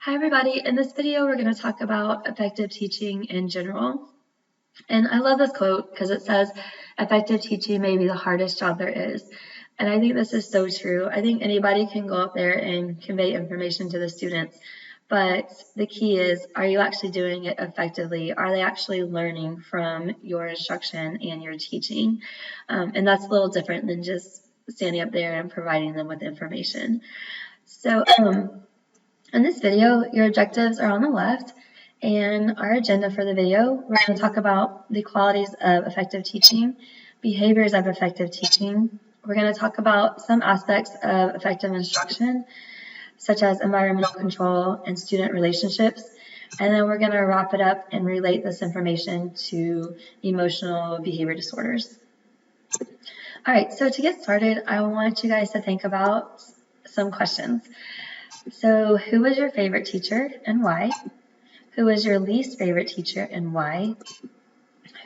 Hi everybody, in this video we're going to talk about effective teaching in general. And I love this quote because it says, effective teaching may be the hardest job there is. And I think this is so true. I think anybody can go up there and convey information to the students, but the key is, are you actually doing it effectively? Are they actually learning from your instruction and your teaching? And that's a little different than just standing up there and providing them with information. So, in this video, your objectives are on the left, and our agenda for the video, we're going to talk about the qualities of effective teaching, behaviors of effective teaching. We're going to talk about some aspects of effective instruction, such as environmental control and student relationships, and then we're going to wrap it up and relate this information to emotional behavior disorders. All right, so to get started, I want you guys to think about some questions. So, who was your favorite teacher and why? Who was your least favorite teacher and why?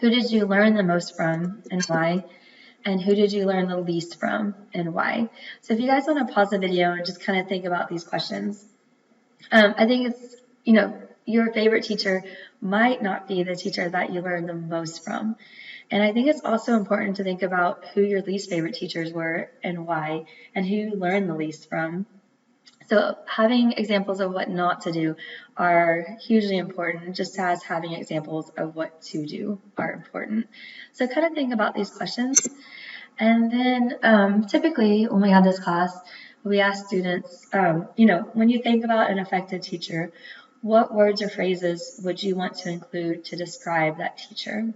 Who did you learn the most from and why? And who did you learn the least from and why? So if you guys want to pause the video and just kind of think about these questions. I think it's, your favorite teacher might not be the teacher that you learned the most from. And I think it's also important to think about who your least favorite teachers were and why, and who you learned the least from. So having examples of what not to do are hugely important, just as having examples of what to do are important. So kind of think about these questions. And then typically when we have this class, we ask students, when you think about an effective teacher, what words or phrases would you want to include to describe that teacher?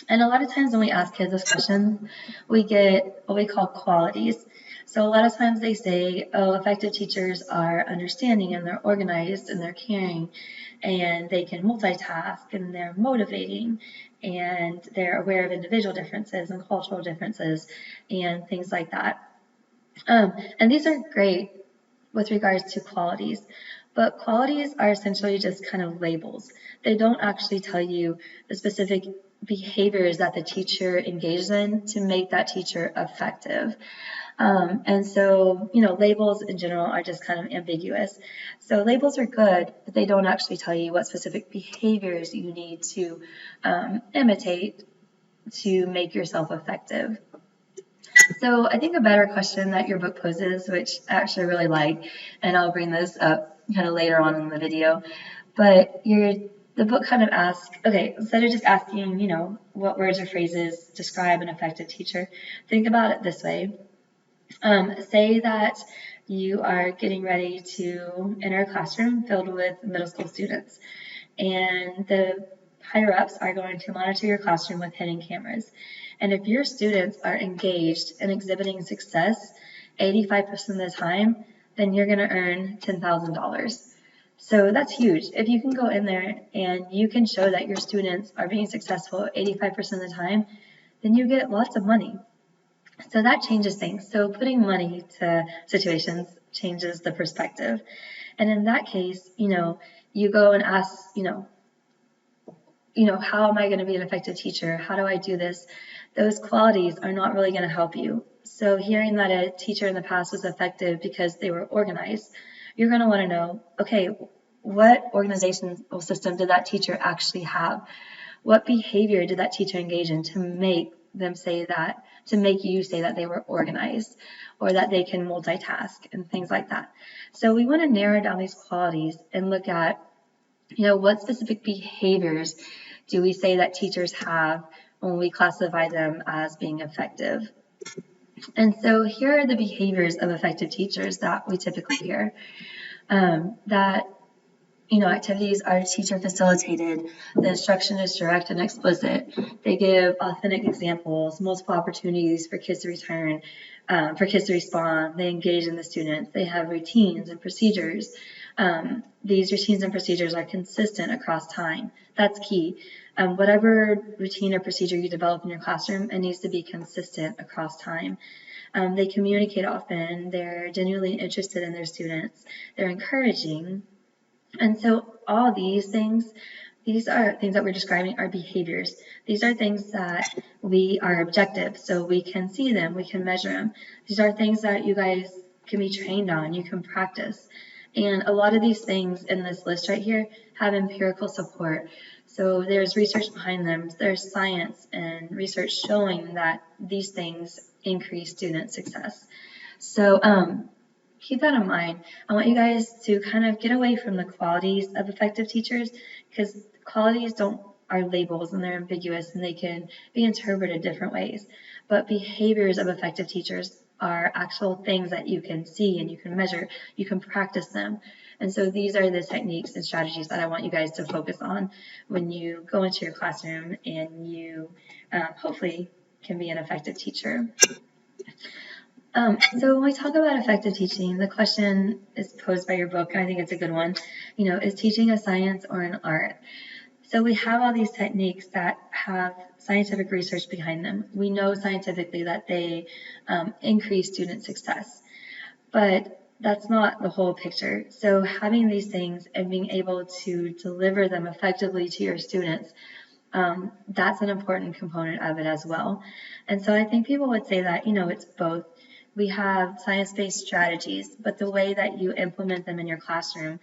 And a lot of times when we ask kids this question, we get what we call qualities. So a lot of times they say, oh, effective teachers are understanding and they're organized and they're caring and they can multitask and they're motivating and they're aware of individual differences and cultural differences and things like that. And these are great with regards to qualities, but qualities are essentially just kind of labels. They don't actually tell you the specific behaviors that the teacher engages in to make that teacher effective. And so, labels in general are just kind of ambiguous. So labels are good, but they don't actually tell you what specific behaviors you need to imitate to make yourself effective. So I think a better question that your book poses, which I actually really like, and I'll bring this up kind of later on in the video, but the book kind of asks, okay, instead of just asking, what words or phrases describe an effective teacher, think about it this way. Say that you are getting ready to enter a classroom filled with middle school students, and the higher-ups are going to monitor your classroom with hidden cameras. And if your students are engaged and exhibiting success 85% of the time, then you're going to earn $10,000. So that's huge. If you can go in there and you can show that your students are being successful 85% of the time, then you get lots of money. So that changes things. So putting money to situations changes the perspective. And in that case, you go and ask, how am I going to be an effective teacher? How do I do this? Those qualities are not really going to help you. So hearing that a teacher in the past was effective because they were organized, you're going to want to know, okay, what organizational system did that teacher actually have? What behavior did that teacher engage in to make them say that, to make you say that they were organized or that they can multitask and things like that. So we want to narrow down these qualities and look at, what specific behaviors do we say that teachers have when we classify them as being effective? And so here are the behaviors of effective teachers that we typically hear. Activities are teacher facilitated, the instruction is direct and explicit, they give authentic examples, multiple opportunities for kids to return, for kids to respond, they engage in the students, they have routines and procedures. These routines and procedures are consistent across time. That's key. Whatever routine or procedure you develop in your classroom, it needs to be consistent across time. They communicate often, they're genuinely interested in their students, they're encouraging. And so all these things, these are things that we're describing are behaviors. These are things that we are objective, so we can see them, we can measure them. These are things that you guys can be trained on, you can practice. And a lot of these things in this list right here have empirical support. So there's research behind them. There's science and research showing that these things increase student success. So keep that in mind. I want you guys to kind of get away from the qualities of effective teachers, because qualities are labels and they're ambiguous and they can be interpreted different ways. But behaviors of effective teachers are actual things that you can see and you can measure, you can practice them. And so these are the techniques and strategies that I want you guys to focus on when you go into your classroom and you hopefully can be an effective teacher. So when we talk about effective teaching, the question is posed by your book, and I think it's a good one. Is teaching a science or an art? So we have all these techniques that have scientific research behind them. We know scientifically that they increase student success, but that's not the whole picture. So having these things and being able to deliver them effectively to your students, that's an important component of it as well. And so I think people would say that, it's both. We have science-based strategies, but the way that you implement them in your classroom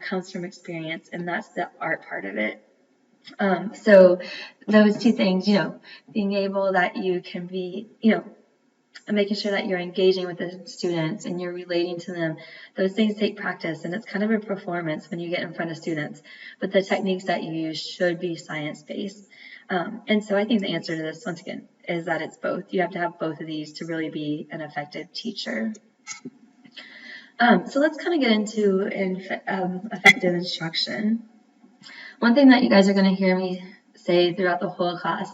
comes from experience, and that's the art part of it. So those two things, being able that you can be, making sure that you're engaging with the students and you're relating to them, those things take practice, and it's kind of a performance when you get in front of students. But the techniques that you use should be science-based. And so I think the answer to this, once again, is that it's both. You have to have both of these to really be an effective teacher. So let's kind of get into effective instruction. One thing that you guys are going to hear me say throughout the whole class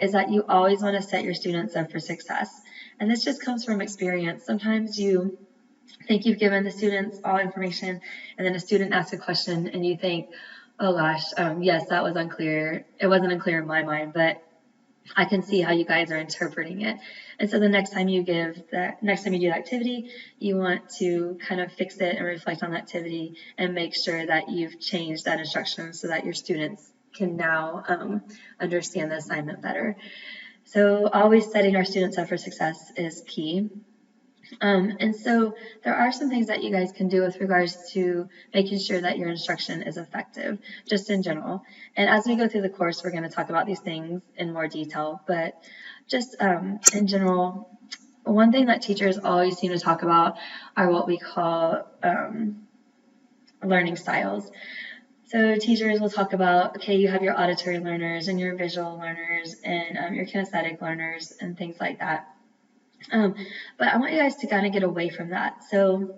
is that you always want to set your students up for success. And this just comes from experience. Sometimes you think you've given the students all information, and then a student asks a question and you think, oh gosh, yes, that was unclear. It wasn't unclear in my mind, but I can see how you guys are interpreting it. And so the next time you do the activity, you want to kind of fix it and reflect on the activity and make sure that you've changed that instruction so that your students can now understand the assignment better. So always setting our students up for success is key. And so there are some things that you guys can do with regards to making sure that your instruction is effective, just in general. And as we go through the course, we're going to talk about these things in more detail, but just in general, one thing that teachers always seem to talk about are what we call learning styles. So teachers will talk about, okay, you have your auditory learners and your visual learners and your kinesthetic learners and things like that. But I want you guys to kind of get away from that. So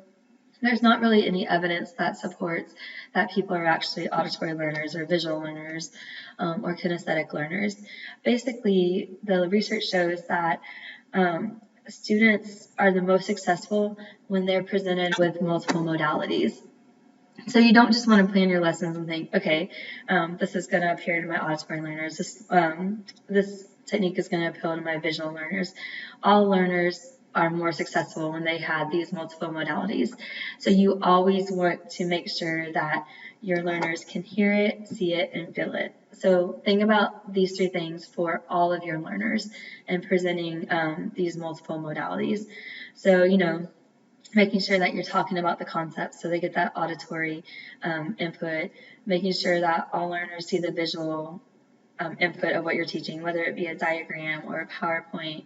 there's not really any evidence that supports that people are actually auditory learners or visual learners or kinesthetic learners. Basically, the research shows that students are the most successful when they're presented with multiple modalities. So you don't just want to plan your lessons and think, okay, this is going to appeal to my auditory learners. This technique is going to appeal to my visual learners. All learners are more successful when they have these multiple modalities. So you always want to make sure that your learners can hear it, see it, and feel it. So think about these three things for all of your learners and presenting these multiple modalities. So, making sure that you're talking about the concepts so they get that auditory input, making sure that all learners see the visual input of what you're teaching, whether it be a diagram or a PowerPoint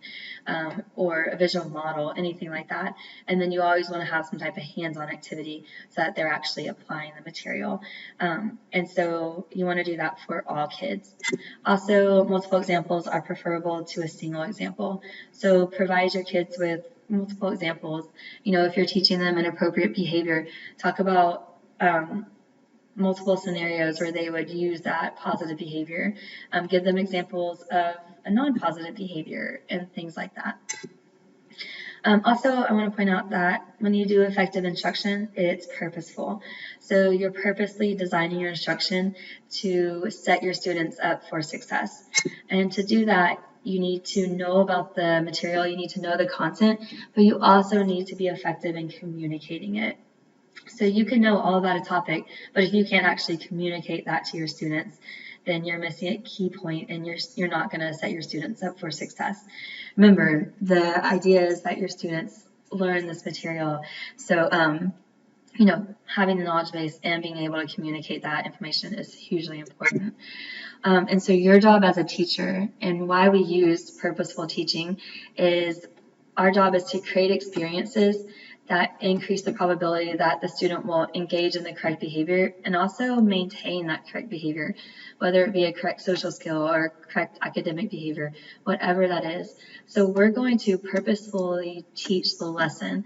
or a visual model, anything like that. And then you always want to have some type of hands-on activity so that they're actually applying the material. And so you want to do that for all kids. Also, multiple examples are preferable to a single example. So provide your kids with multiple examples. If you're teaching them inappropriate behavior, talk about multiple scenarios where they would use that positive behavior. Give them examples of a non-positive behavior and things like that. Also, I want to point out that when you do effective instruction, it's purposeful. So you're purposely designing your instruction to set your students up for success. And to do that, you need to know about the material, you need to know the content, but you also need to be effective in communicating it. So you can know all about a topic, but if you can't actually communicate that to your students, then you're missing a key point and you're not going to set your students up for success. Remember, the idea is that your students learn this material. So having the knowledge base and being able to communicate that information is hugely important. And so your job as a teacher, and why we use purposeful teaching, is our job is to create experiences that increase the probability that the student will engage in the correct behavior and also maintain that correct behavior, whether it be a correct social skill or correct academic behavior, whatever that is. So we're going to purposefully teach the lesson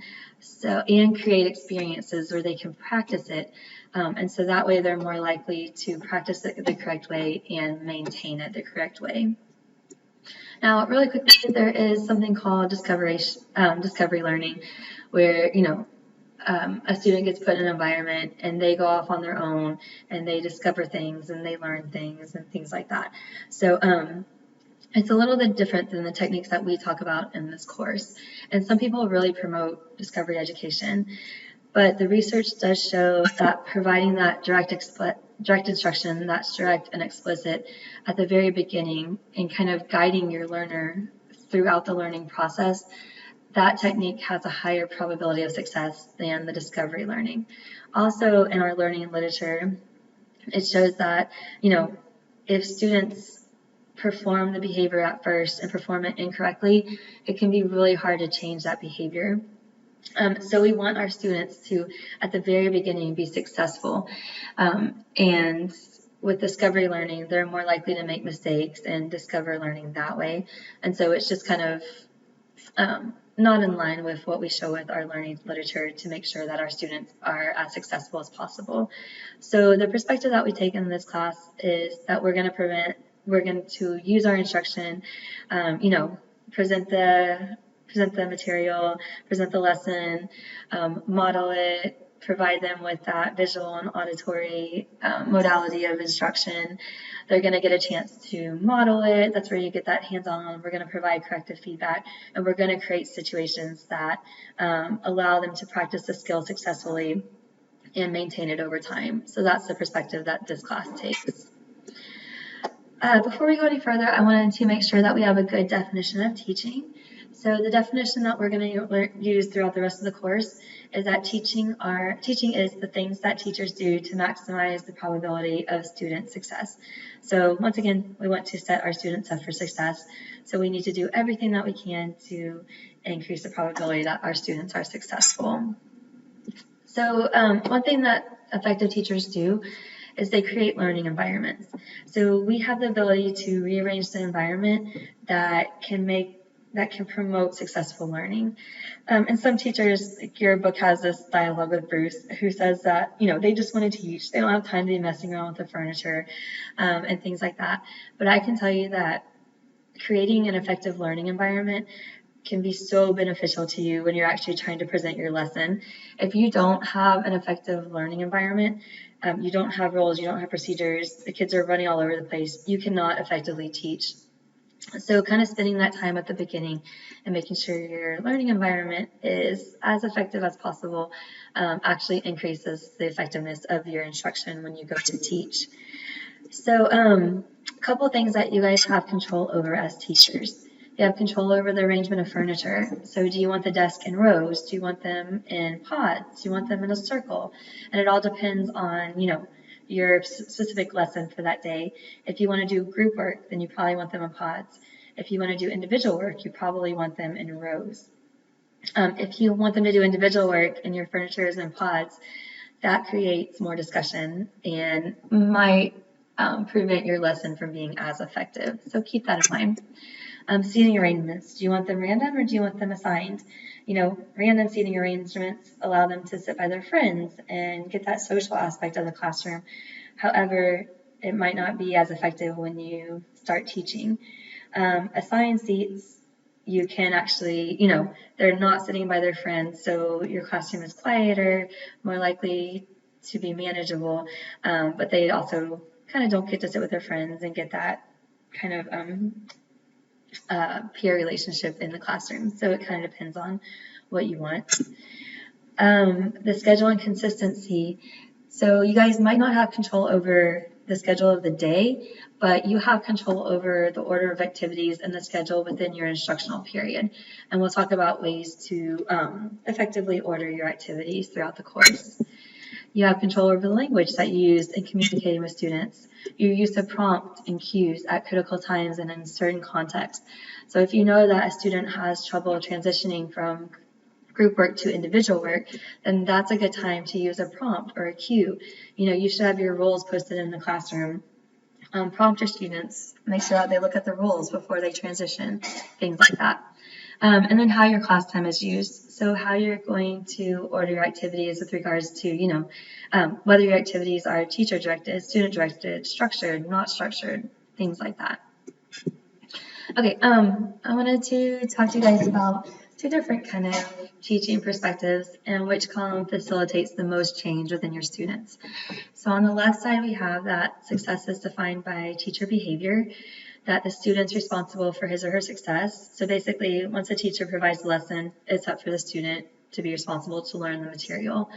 and create experiences where they can practice it. And so that way they're more likely to practice it the correct way and maintain it the correct way. Now, really quickly, there is something called discovery learning, where a student gets put in an environment and they go off on their own and they discover things and they learn things and things like that. So it's a little bit different than the techniques that we talk about in this course. And some people really promote discovery education, but the research does show that providing that direct instruction that's direct and explicit at the very beginning and kind of guiding your learner throughout the learning process, that technique has a higher probability of success than the discovery learning. Also, in our learning literature, it shows that, if students perform the behavior at first and perform it incorrectly, it can be really hard to change that behavior. So we want our students to, at the very beginning, be successful. And with discovery learning, they're more likely to make mistakes and discover learning that way. And so it's just kind of not in line with what we show with our learning literature to make sure that our students are as successful as possible. So the perspective that we take in this class is that we're going to use our instruction, present the material, present the lesson, model it, provide them with that visual and auditory modality of instruction. They're going to get a chance to model it. That's where you get that hands-on. We're going to provide corrective feedback, and we're going to create situations that allow them to practice the skill successfully and maintain it over time. So that's the perspective that this class takes. Before we go any further, I wanted to make sure that we have a good definition of teaching. So the definition that we're going to use throughout the rest of the course is that teaching is the things that teachers do to maximize the probability of student success. So once again, we want to set our students up for success. So we need to do everything that we can to increase the probability that our students are successful. So one thing that effective teachers do is they create learning environments. So we have the ability to rearrange the environment that can promote successful learning. And some teachers, like your book has this dialogue with Bruce, who says that, they just want to teach. They don't have time to be messing around with the furniture and things like that. But I can tell you that creating an effective learning environment can be so beneficial to you when you're actually trying to present your lesson. If you don't have an effective learning environment, you don't have rules, you don't have procedures, the kids are running all over the place, you cannot effectively teach. So kind of spending that time at the beginning and making sure your learning environment is as effective as possible actually increases the effectiveness of your instruction when you go to teach. So a couple things that you guys have control over as teachers. You have control over the arrangement of furniture. So do you want the desk in rows? Do you want them in pods? Do you want them in a circle? And it all depends on, your specific lesson for that day. If you want to do group work, then you probably want them in pods. If you want to do individual work, you probably want them in rows. If you want them to do individual work and your furniture is in pods, that creates more discussion and might prevent your lesson from being as effective. So keep that in mind. Seating arrangements. Do you want them random or do you want them assigned? Random seating arrangements allow them to sit by their friends and get that social aspect of the classroom. However, it might not be as effective when you start teaching. Assigned seats, you can actually, they're not sitting by their friends, so your classroom is quieter, more likely to be manageable, but they also kind of don't get to sit with their friends and get that kind of peer relationship in the classroom. So it kind of depends on what you want. The schedule and consistency. So you guys might not have control over the schedule of the day, but you have control over the order of activities and the schedule within your instructional period. And we'll talk about ways to effectively order your activities throughout the course. You have control over the language that you use in communicating with students. Your use of prompt and cues at critical times and in certain contexts. So if you know that a student has trouble transitioning from group work to individual work, then that's a good time to use a prompt or a cue. You should have your roles posted in the classroom. Prompt your students, make sure that they look at the roles before they transition, things like that. And then how your class time is used. So how you're going to order your activities with regards to, whether your activities are teacher directed, student directed, structured, not structured, things like that. Okay, I wanted to talk to you guys about two different kind of teaching perspectives and which column facilitates the most change within your students. So on the left side, we have that success is defined by teacher behavior, that the student's responsible for his or her success. So basically, once a teacher provides a lesson, it's up for the student to be responsible to learn the material.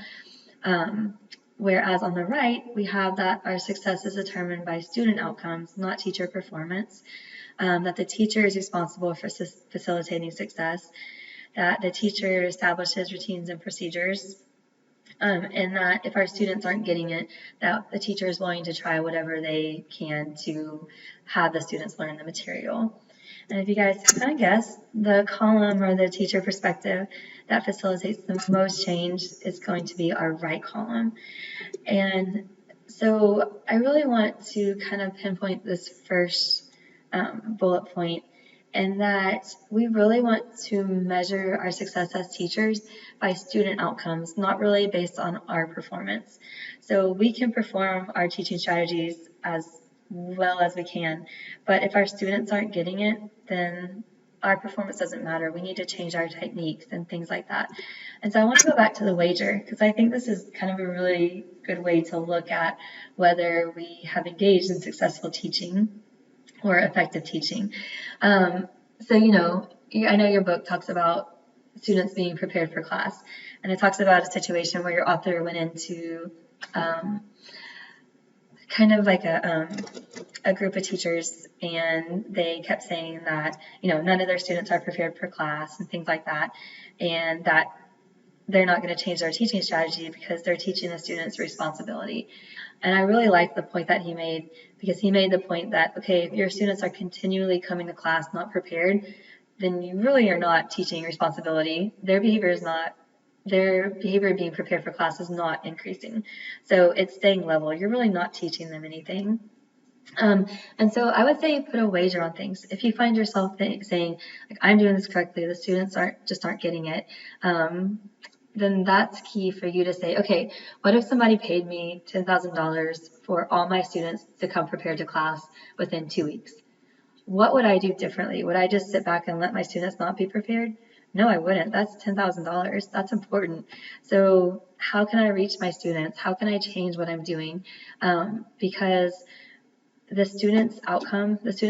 Whereas on the right, we have that our success is determined by student outcomes, not teacher performance, that the teacher is responsible for facilitating success, that the teacher establishes routines and procedures, and that if our students aren't getting it, that the teacher is willing to try whatever they can to have the students learn the material. And if you guys kind of guess, the column or the teacher perspective that facilitates the most change is going to be our right column. And so I really want to kind of pinpoint this first bullet point, and that we really want to measure our success as teachers by student outcomes, not really based on our performance. So we can perform our teaching strategies as well as we can, but if our students aren't getting it, then our performance doesn't matter. We need to change our techniques and things like that. And so I want to go back to the wager, because I think this is kind of a really good way to look at whether we have engaged in successful teaching or effective teaching. So, I know your book talks about students being prepared for class, and it talks about a situation where your author went into kind of like a group of teachers, and they kept saying that, none of their students are prepared for class and things like that, and that they're not going to change their teaching strategy because they're teaching the students responsibility. And I really like the point that he made, because he made the point that, okay, if your students are continually coming to class not prepared, then you really are not teaching responsibility. Their behavior being prepared for class is not increasing. So it's staying level. You're really not teaching them anything. And so I would say put a wager on things. If you find yourself saying, like, I'm doing this correctly, the students aren't getting it, then that's key for you to say, okay, what if somebody paid me $10,000 for all my students to come prepared to class within 2 weeks? What would I do differently? Would I just sit back and let my students not be prepared? No, I wouldn't. That's $10,000. That's important. So how can I reach my students? How can I change what I'm doing? Because the student's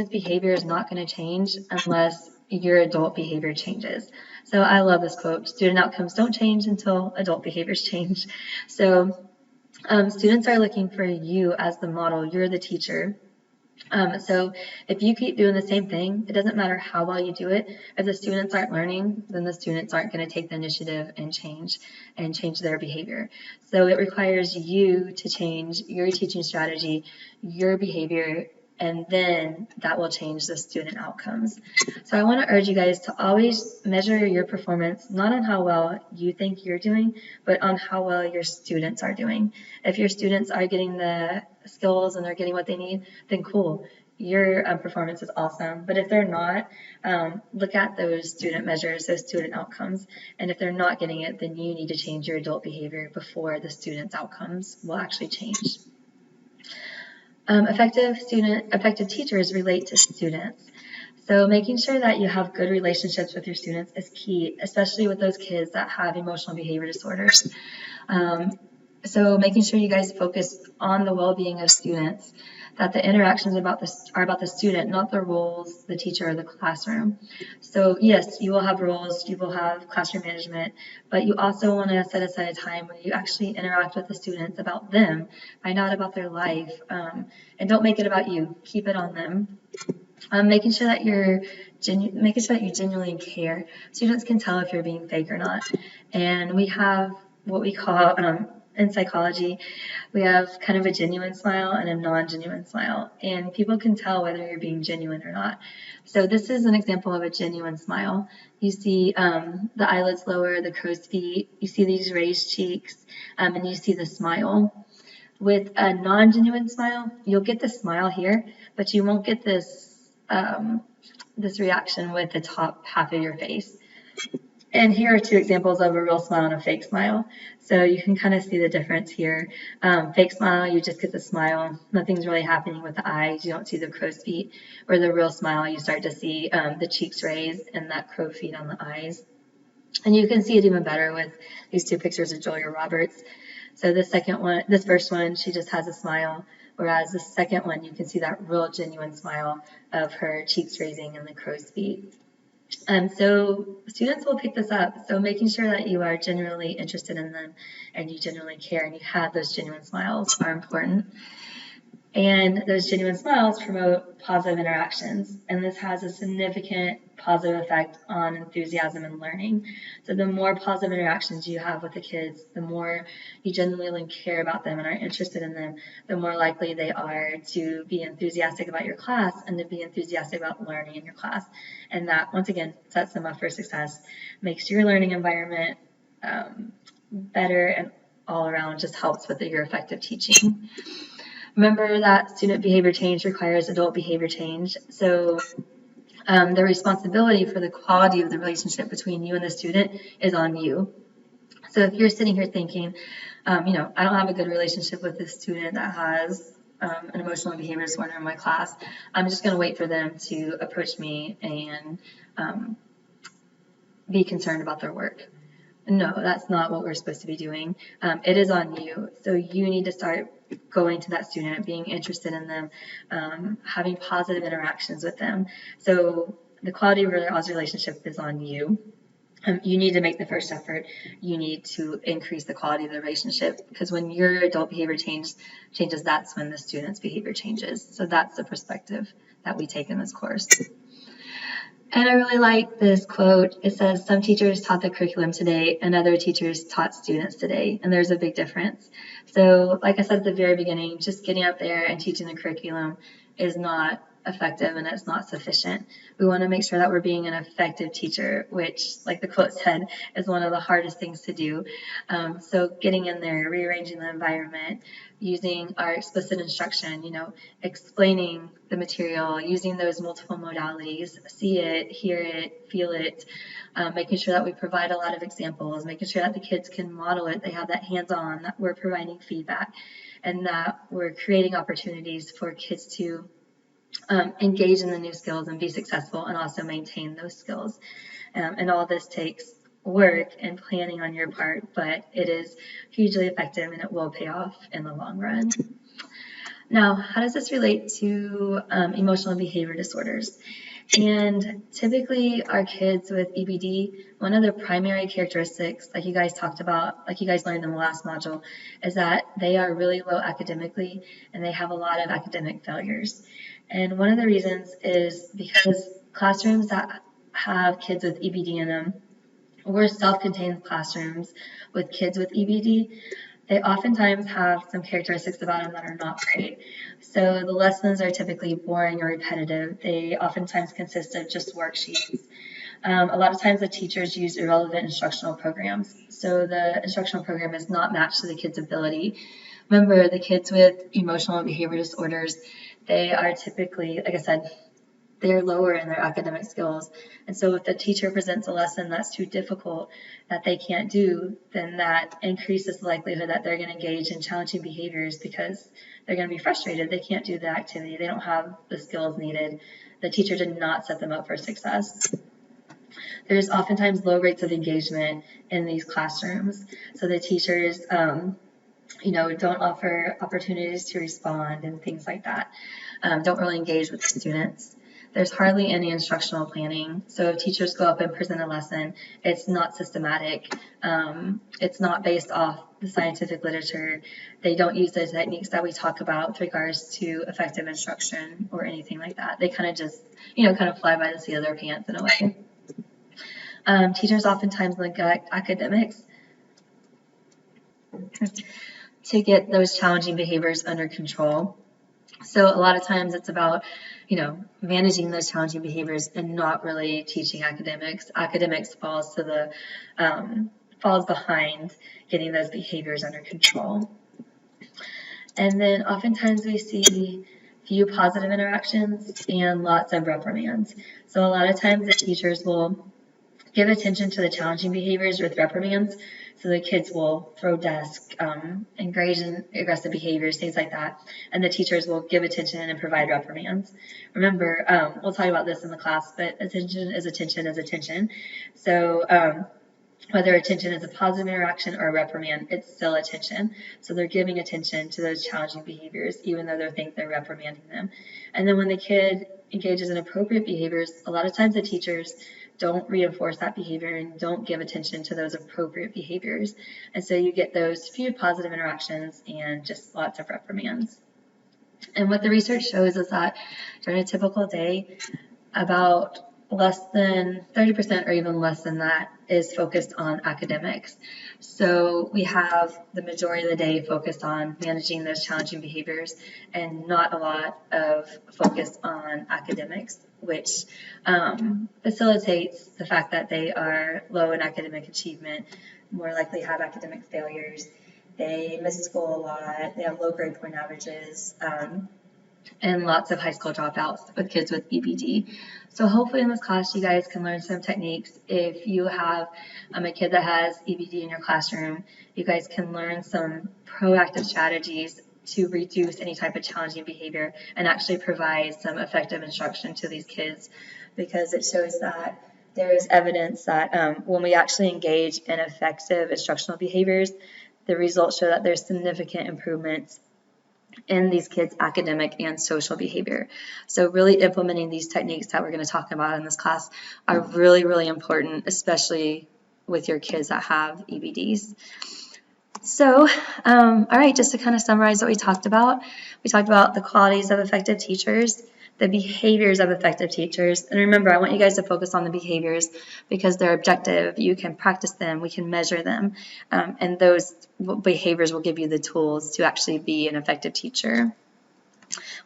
behavior is not going to change unless your adult behavior changes. So I love this quote: student outcomes don't change until adult behaviors change. So students are looking for you as the model. You're the teacher. So if you keep doing the same thing, it doesn't matter how well you do it. If the students aren't learning, then the students aren't going to take the initiative and change their behavior. So it requires you to change your teaching strategy, your behavior, and then that will change the student outcomes. So I want to urge you guys to always measure your performance, not on how well you think you're doing, but on how well your students are doing. If your students are getting the skills and they're getting what they need, then cool. Your performance is awesome. But if they're not, look at those student measures, those student outcomes. And if they're not getting it, then you need to change your adult behavior before the students' outcomes will actually change. Effective teachers relate to students. So making sure that you have good relationships with your students is key, especially with those kids that have emotional behavior disorders. So making sure you guys focus on the well-being of students, that the interactions are about the student, not the roles, the teacher, or the classroom. So yes, you will have roles, you will have classroom management, but you also want to set aside a time where you actually interact with the students about them, find out about their life, and don't make it about you. Keep it on them. Making sure that you genuinely care. Students can tell if you're being fake or not. And we have what we call in psychology, we have kind of a genuine smile and a non-genuine smile, and people can tell whether you're being genuine or not. So this is an example of a genuine smile. You see the eyelids lower, the crow's feet, you see these raised cheeks, and you see the smile. With a non-genuine smile, you'll get the smile here, but you won't get this this reaction with the top half of your face. And here are two examples of a real smile and a fake smile. So you can kind of see the difference here. Fake smile, you just get the smile. Nothing's really happening with the eyes. You don't see the crow's feet. Or the real smile, you start to see the cheeks raised and that crow feet on the eyes. And you can see it even better with these two pictures of Julia Roberts. So this first one, she just has a smile. Whereas the second one, you can see that real genuine smile of her cheeks raising and the crow's feet. So students will pick this up. So making sure that you are genuinely interested in them and you genuinely care and you have those genuine smiles are important. And those genuine smiles promote positive interactions. And this has a significant positive effect on enthusiasm and learning. So the more positive interactions you have with the kids, the more you genuinely care about them and are interested in them, the more likely they are to be enthusiastic about your class and to be enthusiastic about learning in your class. And that, once again, sets them up for success, makes your learning environment better, and all around just helps with your effective teaching. Remember that student behavior change requires adult behavior change. So the responsibility for the quality of the relationship between you and the student is on you. So if you're sitting here thinking, I don't have a good relationship with this student that has an emotional behavior disorder in my class, I'm just going to wait for them to approach me and be concerned about their work. No, that's not what we're supposed to be doing. It is on you. So you need to start going to that student, being interested in them, having positive interactions with them. So the quality of your relationship is on you. You need to make the first effort. You need to increase the quality of the relationship, because when your adult behavior changes, that's when the student's behavior changes. So that's the perspective that we take in this course. And I really like this quote. It says, some teachers taught the curriculum today and other teachers taught students today. And there's a big difference. So like I said at the very beginning, just getting up there and teaching the curriculum is not effective and it's not sufficient. We want to make sure that we're being an effective teacher, which, like the quote said, is one of the hardest things to do. So getting in there, rearranging the environment, using our explicit instruction, explaining the material, using those multiple modalities, see it, hear it, feel it, making sure that we provide a lot of examples, making sure that the kids can model it, they have that hands-on, that we're providing feedback, and that we're creating opportunities for kids to engage in the new skills and be successful and also maintain those skills. And all this takes work and planning on your part, but it is hugely effective and it will pay off in the long run. Now, how does this relate to emotional behavior disorders? And typically our kids with EBD, one of the primary characteristics, like you guys talked about, like you guys learned in the last module, is that they are really low academically and they have a lot of academic failures. And one of the reasons is because classrooms that have kids with EBD in them, or self-contained classrooms with kids with EBD, they oftentimes have some characteristics about them that are not great. So the lessons are typically boring or repetitive. They oftentimes consist of just worksheets. A lot of times the teachers use irrelevant instructional programs. So the instructional program is not matched to the kid's ability. Remember, the kids with emotional and behavior disorders, they are typically, like I said, they're lower in their academic skills. And so if the teacher presents a lesson that's too difficult that they can't do, then that increases the likelihood that they're going to engage in challenging behaviors because they're going to be frustrated. They can't do the activity. They don't have the skills needed. The teacher did not set them up for success. There's oftentimes low rates of engagement in these classrooms. So the teachers don't offer opportunities to respond and things like that. Don't really engage with students. There's hardly any instructional planning. So if teachers go up and present a lesson, it's not systematic. It's not based off the scientific literature. They don't use the techniques that we talk about with regards to effective instruction or anything like that. They kind of just, kind of fly by the seat of their pants in a way. Teachers oftentimes neglect academics to get those challenging behaviors under control. So a lot of times it's about, managing those challenging behaviors and not really teaching academics. Academics falls behind getting those behaviors under control. And then oftentimes we see few positive interactions and lots of reprimands. So a lot of times the teachers will give attention to the challenging behaviors with reprimands. So the kids will throw desks, engage in aggressive behaviors, things like that. And the teachers will give attention and provide reprimands. Remember, we'll talk about this in the class, but attention is attention is attention. So whether attention is a positive interaction or a reprimand, it's still attention. So they're giving attention to those challenging behaviors, even though they think they're reprimanding them. And then when the kid engages in appropriate behaviors, a lot of times the teachers don't reinforce that behavior and don't give attention to those appropriate behaviors. And so you get those few positive interactions and just lots of reprimands. And what the research shows is that during a typical day, about less than 30% or even less than that is focused on academics. So we have the majority of the day focused on managing those challenging behaviors and not a lot of focus on academics, which facilitates the fact that they are low in academic achievement, more likely have academic failures, they miss school a lot, they have low grade point averages, and lots of high school dropouts with kids with EBD. So hopefully in this class you guys can learn some techniques. If you have a kid that has EBD in your classroom, you guys can learn some proactive strategies to reduce any type of challenging behavior and actually provide some effective instruction to these kids, because it shows that there is evidence that when we actually engage in effective instructional behaviors, the results show that there's significant improvements in these kids' academic and social behavior. So really implementing these techniques that we're going to talk about in this class are really, really important, especially with your kids that have EBDs. So, all right, just to kind of summarize what we talked about the qualities of effective teachers, the behaviors of effective teachers. And remember, I want you guys to focus on the behaviors because they're objective. You can practice them, we can measure them, and those behaviors will give you the tools to actually be an effective teacher.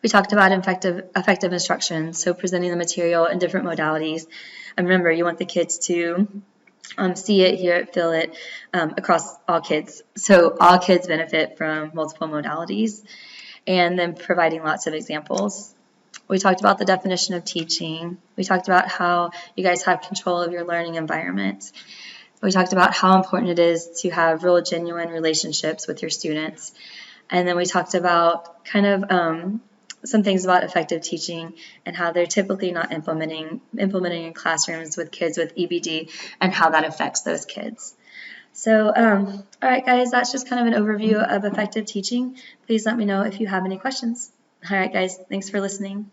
We talked about effective instruction, so presenting the material in different modalities. And remember, you want the kids to see it, hear it, feel it across all kids. So all kids benefit from multiple modalities, and then providing lots of examples. We talked about the definition of teaching. We talked about how you guys have control of your learning environment. We talked about how important it is to have real, genuine relationships with your students. And then we talked about kind of some things about effective teaching and how they're typically not implementing in classrooms with kids with EBD and how that affects those kids. So, all right, guys, that's just kind of an overview of effective teaching. Please let me know if you have any questions. All right, guys, thanks for listening.